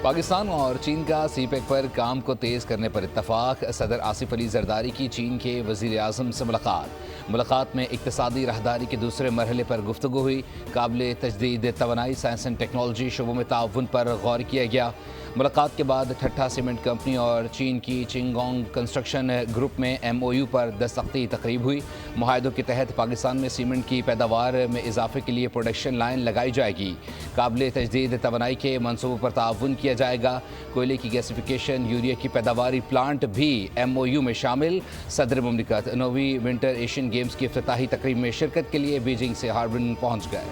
پاکستان اور چین کا سی پیک پر کام کو تیز کرنے پر اتفاق۔ صدر آصف علی زرداری کی چین کے وزیر اعظم سے ملاقات میں اقتصادی راہداری کے دوسرے مرحلے پر گفتگو ہوئی۔ قابل تجدید توانائی، سائنس اینڈ ٹیکنالوجی شعبوں میں تعاون پر غور کیا گیا۔ ملاقات کے بعد ٹھٹھا سیمنٹ کمپنی اور چین کی چنگونگ کنسٹرکشن گروپ میں MOU پر دستخطی تقریب ہوئی۔ معاہدوں کے تحت پاکستان میں سیمنٹ کی پیداوار میں اضافے کے لیے پروڈکشن لائن لگائی جائے گی۔ قابل تجدید توانائی کے منصوبوں پر تعاون کیا جائے گا۔ کوئلے کی گیسیفیکیشن، یوریا کی پیداواری پلانٹ بھی MOU میں شامل۔ صدر مملکت 9ویں ونٹر ایشین گیمز کی افتتاحی تقریب میں شرکت کے لیے بیجنگ سے ہاربن پہنچ گئے۔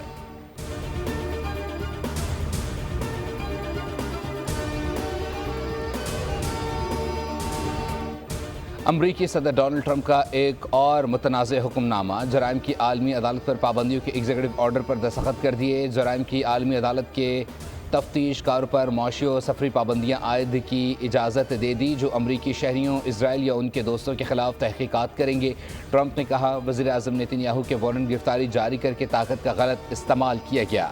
امریکی صدر ڈونلڈ ٹرمپ کا ایک اور متنازع حکم نامہ، جرائم کی عالمی عدالت پر پابندیوں کے ایگزیکٹو آرڈر پر دستخط کر دیے۔ جرائم کی عالمی عدالت کے تفتیش کاروں پر معاشی و سفری پابندیاں عائد کی اجازت دے دی، جو امریکی شہریوں، اسرائیل یا ان کے دوستوں کے خلاف تحقیقات کریں گے۔ ٹرمپ نے کہا، وزیر اعظم نیتن یاہو کے وارنٹ گرفتاری جاری کر کے طاقت کا غلط استعمال کیا گیا۔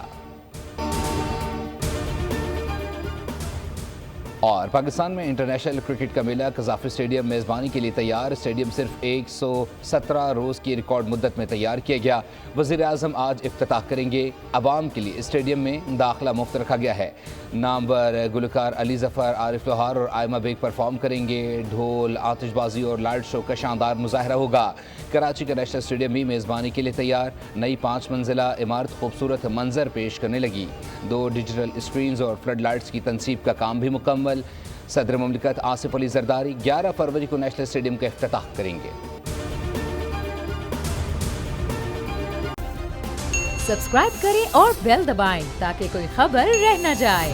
اور پاکستان میں انٹرنیشنل کرکٹ کا میلہ قذافی اسٹیڈیم میزبانی کے لیے تیار۔ اسٹیڈیم صرف 117 روز کی ریکارڈ مدت میں تیار کیا گیا۔ وزیر اعظم آج افتتاح کریں گے۔ عوام کے لیے اسٹیڈیم میں داخلہ مفت رکھا گیا ہے۔ نامور گلوکار علی ظفر، عارف لوہار اور آئمہ بیگ پرفارم کریں گے۔ ڈھول، آتش بازی اور لائٹ شو کا شاندار مظاہرہ ہوگا۔ کراچی کا نیشنل اسٹیڈیم بھی میزبانی کے لیے تیار۔ نئی 5 منزلہ عمارت خوبصورت منظر پیش کرنے لگی۔ 2 ڈیجیٹل اسکرینز اور فلڈ لائٹس کی تنصیب کا کام بھی مکمل۔ صدر مملکت آصف علی زرداری 11 فروری کو نیشنل اسٹیڈیم کا افتتاح کریں گے۔ سبسکرائب کریں اور بیل دبائیں تاکہ کوئی خبر رہ نہ جائے۔